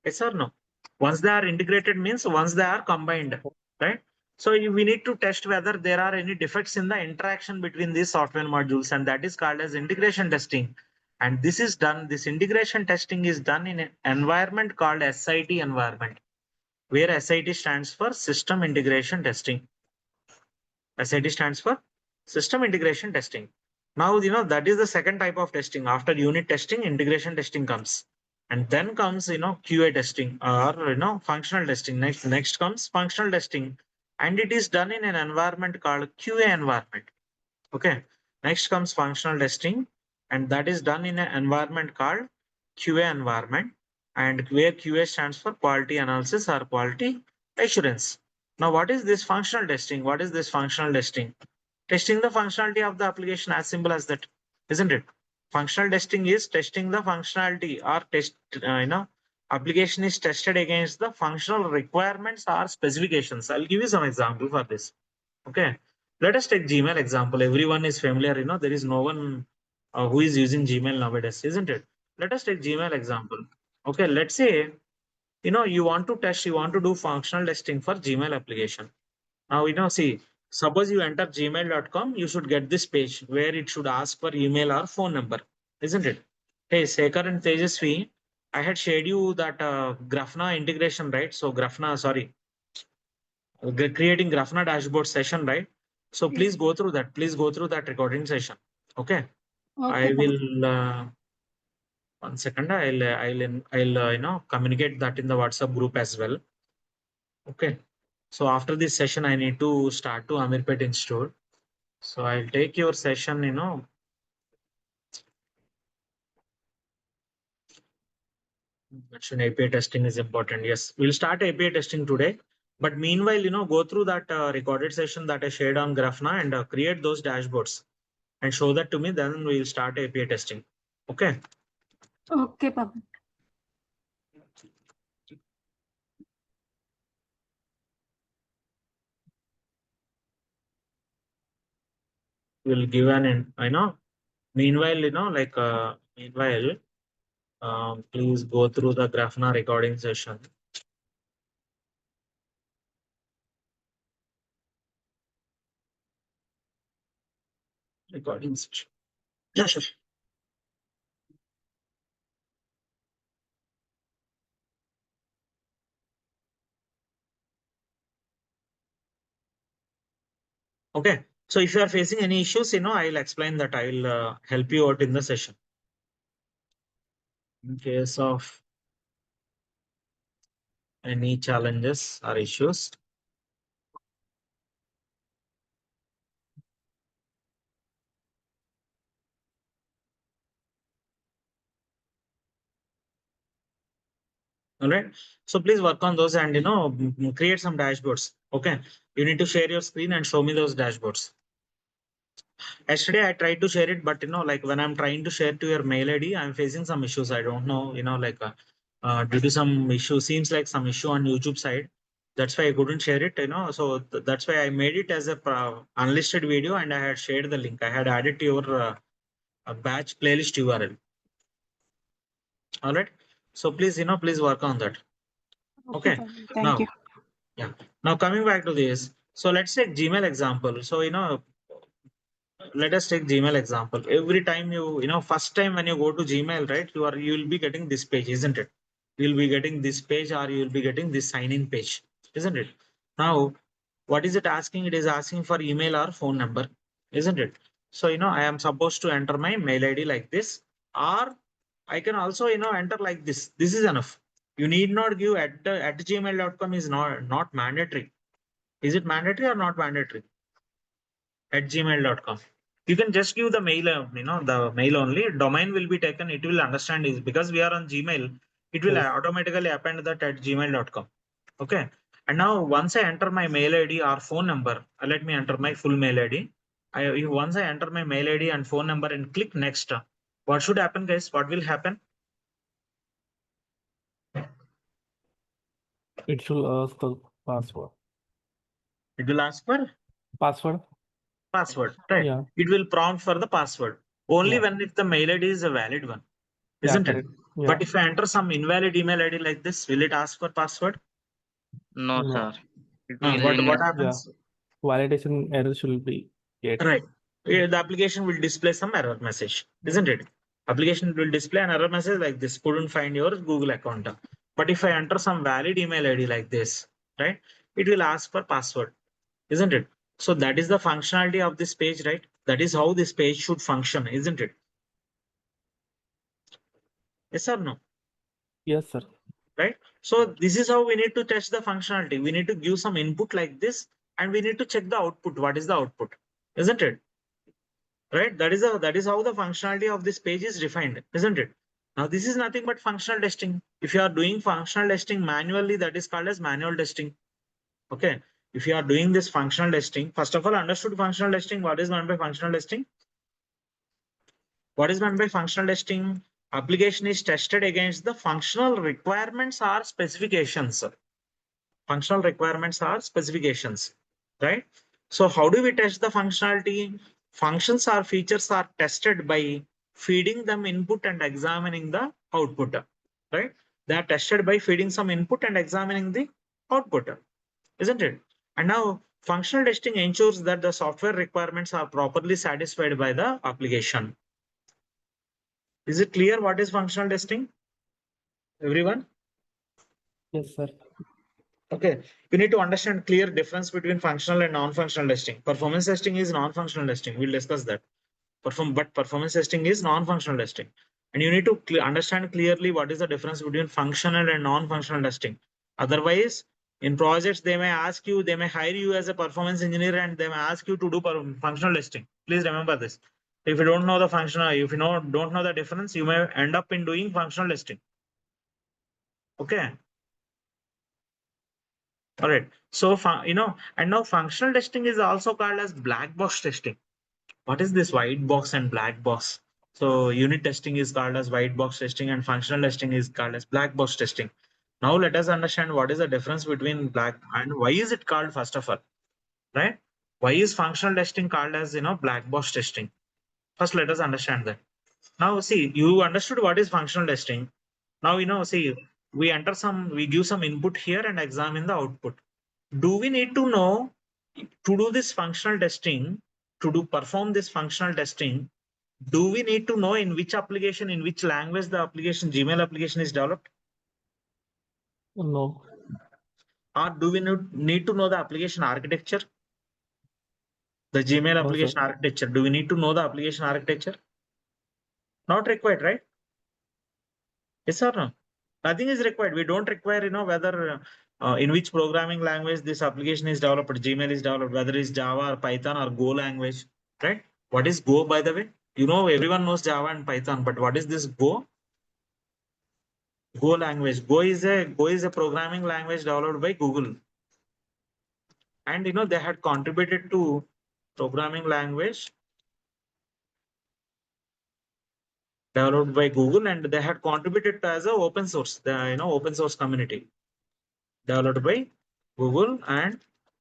Yes or no? Once they are integrated means once they are combined, right? So we need to test whether there are any defects in the interaction between these software modules, and that is called as integration testing. And this integration testing is done in an environment called SIT environment, where SIT stands for System Integration Testing. SIT stands for System Integration Testing. Now, that is the second type of testing. After unit testing, integration testing comes. And then comes, QA testing or, functional testing. Next comes functional testing. And it is done in an environment called QA environment. Okay. Next comes functional testing. And that is done in an environment called QA environment. And where QA stands for quality analysis or quality assurance. Now, what is this functional testing? What is this functional testing? Testing the functionality of the application, as simple as that, isn't it? Functional testing is testing the functionality or application is tested against the functional requirements or specifications. I'll give you some example for this. Okay, let us take Gmail example. Everyone is familiar, there is no one who is using Gmail nowadays, isn't it? Let us take Gmail example. Okay, let's say you want to test, you want to do functional testing for Gmail application. Now, see, suppose you enter gmail.com, you should get this page where it should ask for email or phone number, isn't it? Hey, Sekhar and Tejasvi, I had shared you that Grafana integration, right? So creating Grafana dashboard session, right? So please go through that. Please go through that recording session. Okay. I Okay, will, 1 second, I'll communicate that in the WhatsApp group as well. Okay. So after this session, I need to start to Amirpet Institute. So I'll take your session, mention API testing is important. Yes, we'll start API testing today. But meanwhile, go through that recorded session that I shared on Grafana and create those dashboards and show that to me. Then we'll start API testing. Okay. Okay, Pavan. We'll give meanwhile, please go through the Grafana recording session. Recording session. Yes. Okay. So if you are facing any issues, I'll explain that. I will help you out in the session. In case of any challenges or issues. All right. So please work on those and, create some dashboards. Okay. You need to share your screen and show me those dashboards. Yesterday, I tried to share it, but, like when I'm trying to share to your mail ID, I'm facing some issues. I don't know, due to some issue, seems like some issue on YouTube side. That's why I couldn't share it, so that's why I made it as a unlisted video and I had shared the link. I had added to your batch playlist URL. All right. So please, please work on that. Okay. Pavan. Thank Now, you. yeah. Now coming back to this. So let's take Gmail example. So, let us take Gmail example. Every time first time when you go to Gmail, right, you will be getting this page, isn't it? You'll be getting this page or you'll be getting this sign in page, isn't it? Now, what is it asking? It is asking for email or phone number, isn't it? So, I am supposed to enter my mail ID like this, or I can also, enter like this. This is enough. You need not give at gmail.com is not mandatory. Is it mandatory or not mandatory? At gmail.com. You can just give the mail, the mail only. Domain will be taken. It will understand is because we are on Gmail. It will Yes. automatically append that at gmail.com. Okay. And now once I enter my mail ID or phone number, let me enter my full mail ID. Once I enter my mail ID and phone number and click next, what should happen, guys? What will happen? It should ask the password. It will ask for Password? password, right? Yeah. It will prompt for the password only Yeah. when if the mail ID is a valid one, Yeah, isn't it? correct. Yeah. But if I enter some invalid email ID like this, will it ask for password? No, No. sir. It What will happens? Validation error should be get. Right. The application will display some error message, isn't it? Application will display an error message like this, couldn't find your Google account. But if I enter some valid email ID like this, right, it will ask for password, isn't it? So that is the functionality of this page, right? That is how this page should function, isn't it? Yes or no? Yes, sir. Right? So this is how we need to test the functionality. We need to give some input like this, and we need to check the output. What is the output? Isn't it? Right? That is how the functionality of this page is defined, isn't it? Now this is nothing but functional testing. If you are doing functional testing manually, that is called as manual testing. Okay. If you are doing this functional testing, first of all, understood functional testing. What is meant by functional testing? What is meant by functional testing? Application is tested against the functional requirements or specifications. Functional requirements are specifications, right? So how do we test the functionality? Functions or features are tested by feeding them input and examining the output, right? They are tested by feeding some input and examining the output, isn't it? And now functional testing ensures that the software requirements are properly satisfied by the application. Is it clear what is functional testing? Everyone? Yes, sir. Okay, you need to understand clear difference between functional and non-functional testing. Performance testing is non-functional testing. We'll discuss that. But performance testing is non-functional testing. And you need to understand clearly what is the difference between functional and non-functional testing. Otherwise, in projects, they may ask you, they may hire you as a performance engineer and they may ask you to do functional testing. Please remember this. If you don't know the functional, if you don't know the difference, you may end up in doing functional testing. Okay. All right. So, and now functional testing is also called as black box testing. What is this white box and black box? So unit testing is called as white box testing and functional testing is called as black box testing. Now let us understand what is the difference between black and why is it called first of all, right? Why is functional testing called as, black box testing? First, let us understand that. Now, see, you understood what is functional testing. Now, see, we give some input here and examine the output. Do we need to know to do this functional testing, perform this functional testing? Do we need to know in which application, in which language the application, Gmail application is developed? No. Or do we need to know the application architecture? The Gmail No, application sir. architecture. Do we need to know the application architecture? Not required, right? Yes or no? Nothing is required. We don't require, whether in which programming language this application is developed, Gmail is developed, whether it's Java or Python or Go language, right? What is Go, by the way? Everyone knows Java and Python, but what is this Go? Go language. Go is a programming language developed by Google. And they had contributed to programming language developed by Google, and they had contributed as a open source, open source community developed by Google and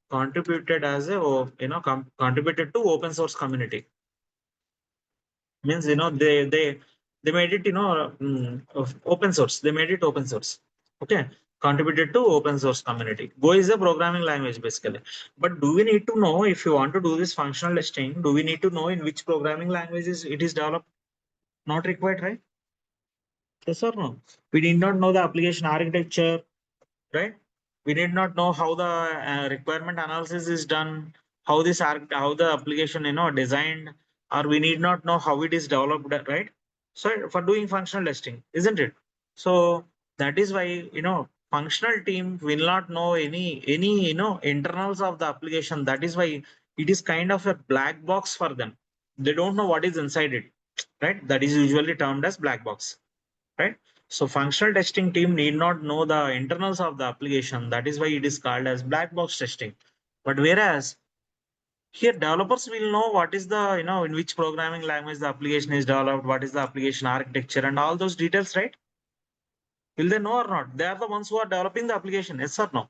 contributed as a contributed to open source community. Means they made it open source. They made it open source. Okay, contributed to open source community. Go is a programming language basically. But do we need to know, if you want to do this functional testing, do we need to know in which programming languages it is developed? Not required, right? Yes or no? We need not know the application architecture, right? We need not know how the requirement analysis is done, how the application designed, or we need not know how it is developed, right? So for doing functional testing, isn't it? So that is why functional team will not know any internals of the application. That is why it is kind of a black box for them. They don't know what is inside it, right? That is usually termed as black box, right? So functional testing team need not know the internals of the application. That is why it is called as black box testing. But whereas here developers will know what is the, in which programming language the application is developed, what is the application architecture and all those details, right? Will they know or not? They are the ones who are developing the application, yes or no?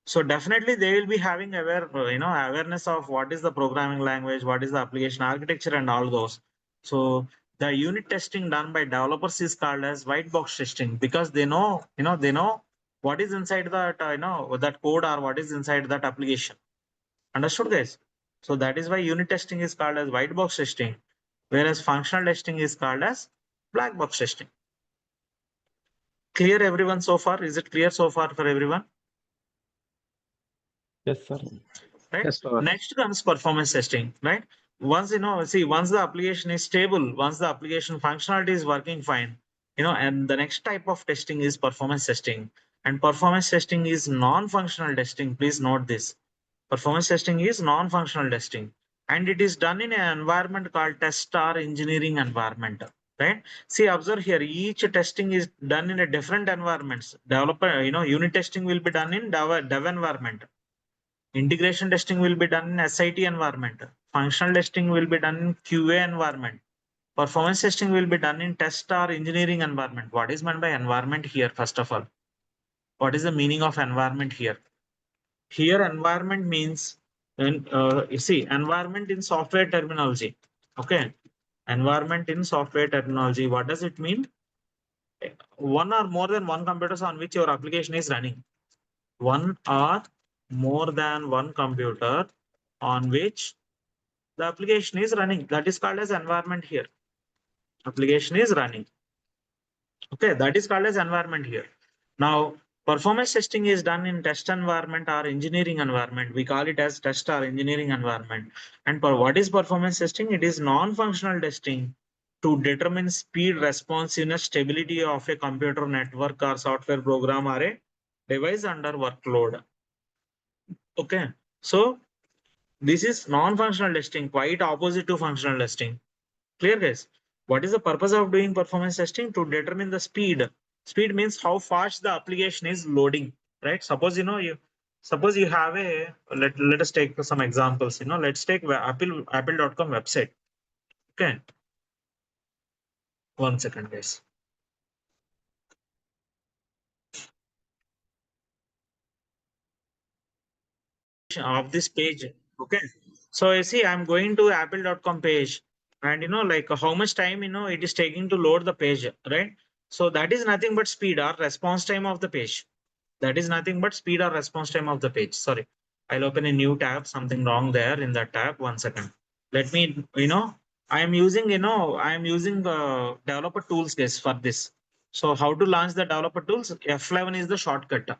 So definitely they will be having awareness of what is the programming language, what is the application architecture and all those. So the unit testing done by developers is called as white box testing because they know, they know what is inside that, that code or what is inside that application. Understood, guys? So that is why unit testing is called as white box testing, whereas functional testing is called as black box testing. Clear everyone so far? Is it clear so far for everyone? Yes, sir. Right? Yes, sir. Next comes performance testing, right? Once once the application is stable, once the application functionality is working fine, and the next type of testing is performance testing. And performance testing is non-functional testing. Please note this. Performance testing is non-functional testing, and it is done in an environment called test or engineering environment. Right? See, observe here. Each testing is done in a different environments. Developer, unit testing will be done in dev environment. Integration testing will be done in SIT environment. Functional testing will be done in QA environment. Performance testing will be done in test or engineering environment. What is meant by environment here, first of all? What is the meaning of environment here? Here, environment means, you see, environment in software terminology. Okay. Environment in software terminology. What does it mean? One or more than one computers on which your application is running. One or more than one computer on which the application is running. That is called as environment here. Application is running. Okay, that is called as environment here. Now, Performance testing is done in test environment or engineering environment. We call it as test or engineering environment. And for what is performance testing? It is non-functional testing to determine speed, responsiveness, stability of a computer network or software program or a device under workload. Okay, so this is non-functional testing, quite opposite to functional testing. Clear, guys? What is the purpose of doing performance testing? To determine the speed. Speed means how fast the application is loading, right? Suppose you have a let us take some examples. Let's take apple.com website. Okay, one second, guys. Of this page. Okay, so you see, I'm going to apple.com page, and like how much time it is taking to load the page, right? So that is nothing but speed or response time of the page. That is nothing but speed or response time of the page. Sorry, I'll open a new tab. Something wrong there in that tab. One second. Let me, I am using developer tools, guys, for this. So how to launch the developer tools? F11 is the shortcut.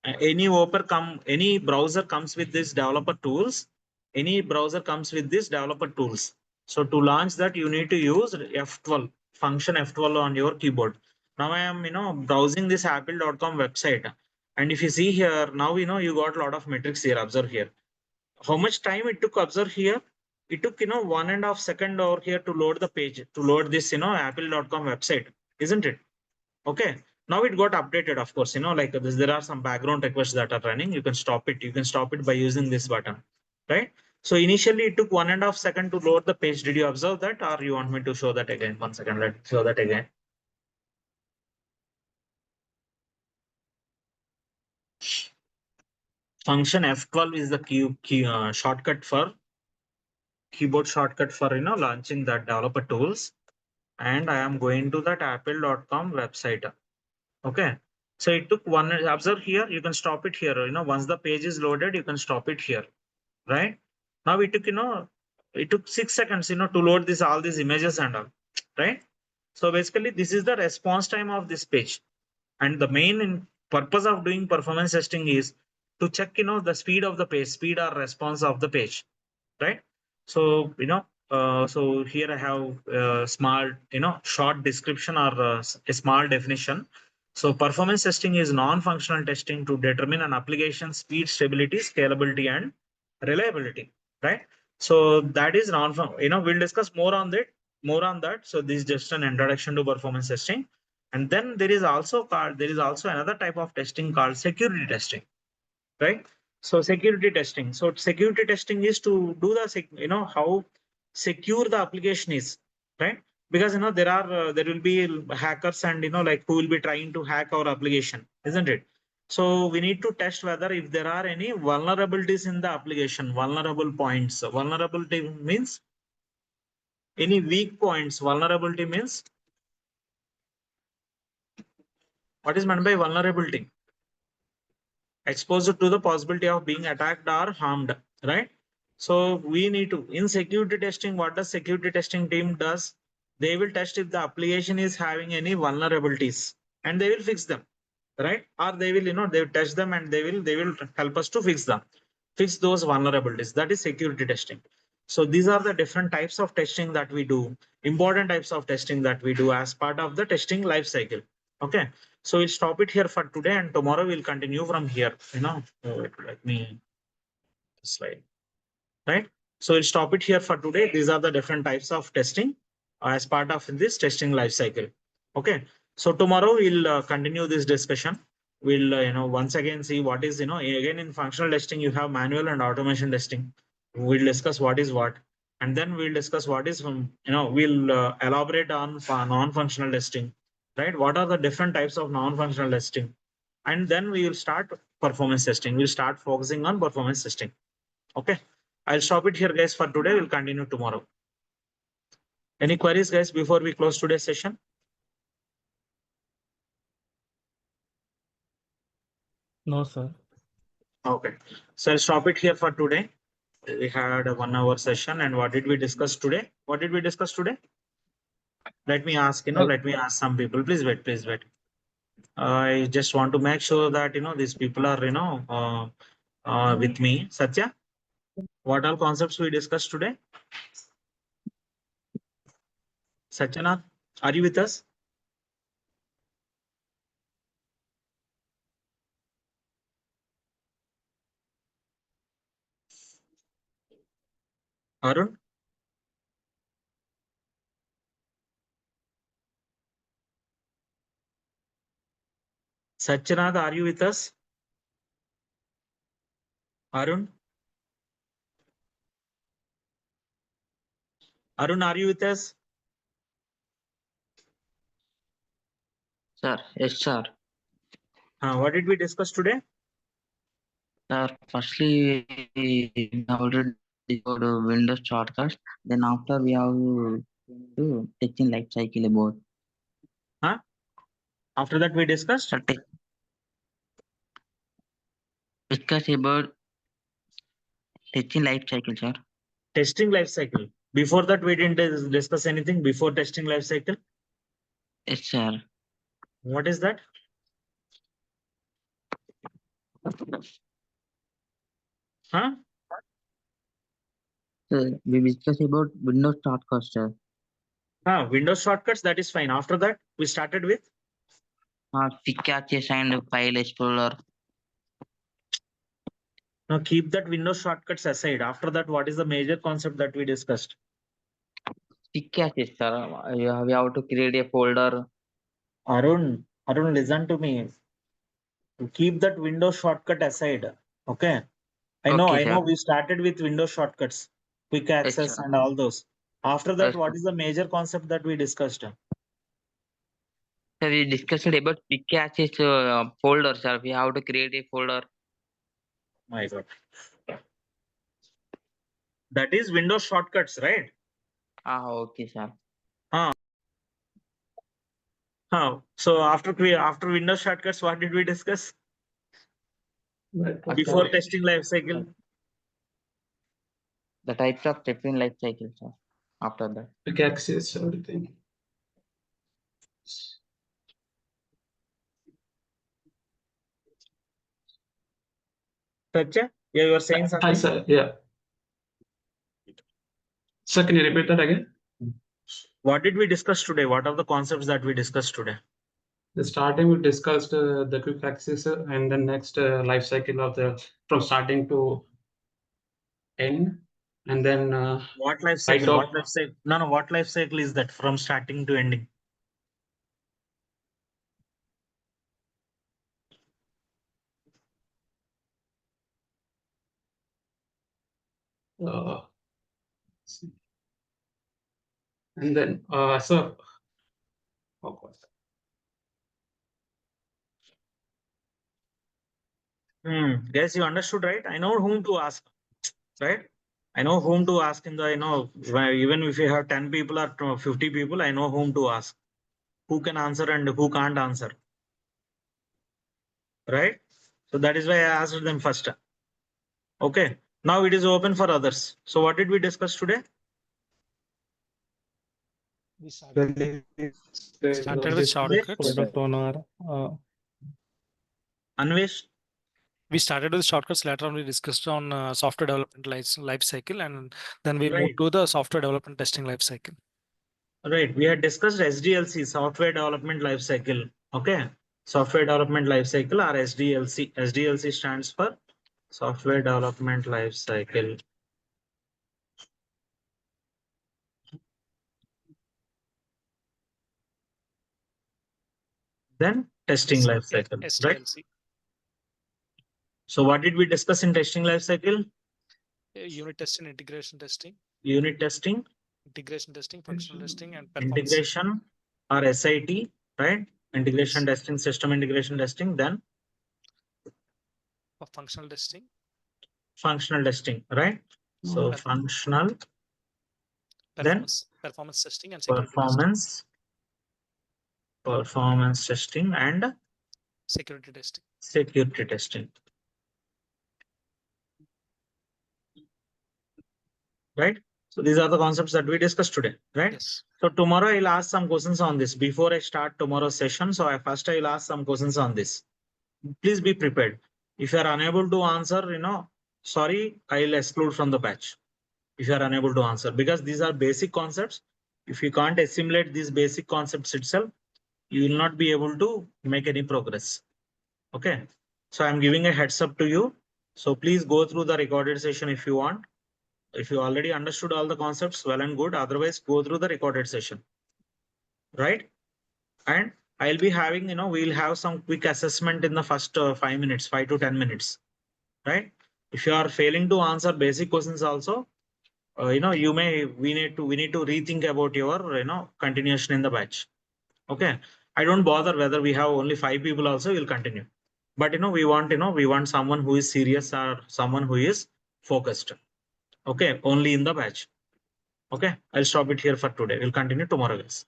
Any browser comes with this developer tools. Any browser comes with this developer tools. So to launch that, you need to use F12 function F12 on your keyboard. Now I am browsing this apple.com website, and if you see here now, you got a lot of metrics here. Observe here how much time it took. Observe here, it took 1.5 seconds over here to load the page, to load this apple.com website, isn't it? Okay, now it got updated, of course, like this, there are some background requests that are running. You can stop it by using this button, right? So initially it took 1.5 seconds to load the page. Did you observe that, or you want me to show that again? One second, let's show that again. Function F12 is the shortcut for keyboard shortcut for launching that developer tools. And I am going to that apple.com website. Okay, so it took one. Observe here, you can stop it here. Once the page is loaded, you can stop it here, right? Now it took 6 seconds to load all these images and all, right? So basically this is the response time of this page, and the main purpose of doing performance testing is to check the speed of the page, speed or response of the page, right? So so here I have a small short description or a small definition. So performance testing is non-functional testing to determine an application speed, stability, scalability, and reliability, right? So that is we'll discuss more on that. So this is just an introduction to performance testing. And then there is also another type of testing called security testing, right? So security testing. So security testing is to do the how secure the application is, right? Because there will be hackers and like who will be trying to hack our application, isn't it? So we need to test whether if there are any vulnerabilities in the application, vulnerable points. Vulnerability means any weak points. Vulnerability means what is meant by vulnerability? Exposed to the possibility of being attacked or harmed, right? So we need to, in security testing, what does security testing team does? They will test if the application is having any vulnerabilities and they will fix them, right? Or they will, they will test them and they will help us to fix those vulnerabilities. That is security testing. So these are the different types of testing that we do, important types of testing that we do as part of the testing life cycle. Okay, so we'll stop it here for today, and tomorrow we'll continue from here. Let me slide, right? So we'll stop it here for today. These are the different types of testing as part of this testing life cycle. Okay, so tomorrow we'll continue this discussion. We'll once again see what is again in functional testing you have manual and automation testing. We'll discuss what is what, and then we'll discuss what is we'll elaborate on non-functional testing, right? What are the different types of non-functional testing? And then we will start performance testing. We'll start focusing on performance testing. Okay, I'll stop it here, guys, for today. We'll continue tomorrow. Any queries, guys, before we close today's session? No, sir. Okay, so I'll stop it here for today. We had a 1 hour session, and what did we discuss today? What did we discuss today? Let me ask, let me ask some people. Please wait, please wait. I just want to make sure that these people are with me. Satya, what all concepts we discussed today? Satyanath, are you with us? Arun? Satyanath, are you with us? Arun? Arun, are you with us? Sir, yes, sir. What did we discuss today? Sir, firstly, we already discovered Windows shortcuts. Then after we have to testing life cycle about. After that, we discussed Sir, discuss about testing life cycle, sir. testing life cycle. Before that, we didn't discuss anything before testing life cycle. Yes, sir. What is that? Huh? Sir, we discuss about Windows shortcuts, sir. Windows shortcuts, that is fine. After that, we started with Caches and file explorer. now keep that Windows shortcuts aside. After that, what is the major concept that we discussed? Caches, sir. We have to create a folder. Arun, listen to me. Keep that Windows shortcut aside. Okay. I know, Okay, sir. we started with Windows shortcuts, quick Yes, access sir. and all those. After that, Yes, what sir. is the major concept that we discussed? Sir, we discussed about caches folder, sir. We have to create a folder. My God. That is Windows shortcuts, right? Okay, sir. So after Windows shortcuts, what did we discuss? Before testing life cycle. The types of testing life cycle, sir. After that. Quick access, everything. Satya, yeah, you were saying Hi, something. sir. Yeah. Sir, can you repeat that again? What did we discuss today? What are the concepts that we discussed today? The starting, we discussed the quick access and then next life cycle of the from starting to end, and then What life right cycle? What off. life cycle? No. What life cycle is that from starting to ending? And then so Yes, you understood, right? I know whom to ask, right? I know whom to ask in the, even if you have 10 people or 50 people, I know whom to ask. Who can answer and who can't answer. Right? So that is why I asked them first. Okay. Now it is open for others. So what did we discuss today? We started with shortcuts. Yes. Toner. Anvesh? We started with shortcuts. Later on, we discussed on software development life cycle, and then we Right. moved to the software development testing life cycle. Right. We had discussed SDLC, software development life cycle. Okay. Software development life cycle or SDLC. SDLC stands for software development life cycle. Then testing life cycle, right? SDLC. So what did we discuss in testing life cycle? Unit testing, integration testing. Unit testing, Integration testing, functional testing, and performance. integration or SIT, right? Integration Yes. testing, system integration testing, then Functional testing. functional testing, right? So functional, then performance testing and security testing. Performance testing and Security testing. security testing. Right? So these are the concepts that we discussed today, right? Yes. So tomorrow I'll ask some questions on this before I start tomorrow's session. So first I'll ask some questions on this. Please be prepared. If you are unable to answer, sorry, I'll exclude from the batch. If you are unable to answer, because these are basic concepts. If you can't assimilate these basic concepts itself, you will not be able to make any progress. Okay. So I'm giving a heads up to you. So please go through the recorded session if you want. If you already understood all the concepts, well and good. Otherwise, go through the recorded session. Right. And I'll be having, we'll have some quick assessment in the first 5 minutes, 5 to 10 minutes. Right. If you are failing to answer basic questions also, we need to rethink about your, continuation in the batch. Okay. I don't bother whether we have only 5 people also, we'll continue. But, we want someone who is serious or someone who is focused. Okay. Only in the batch. Okay. I'll stop it here for today. We'll continue tomorrow, guys.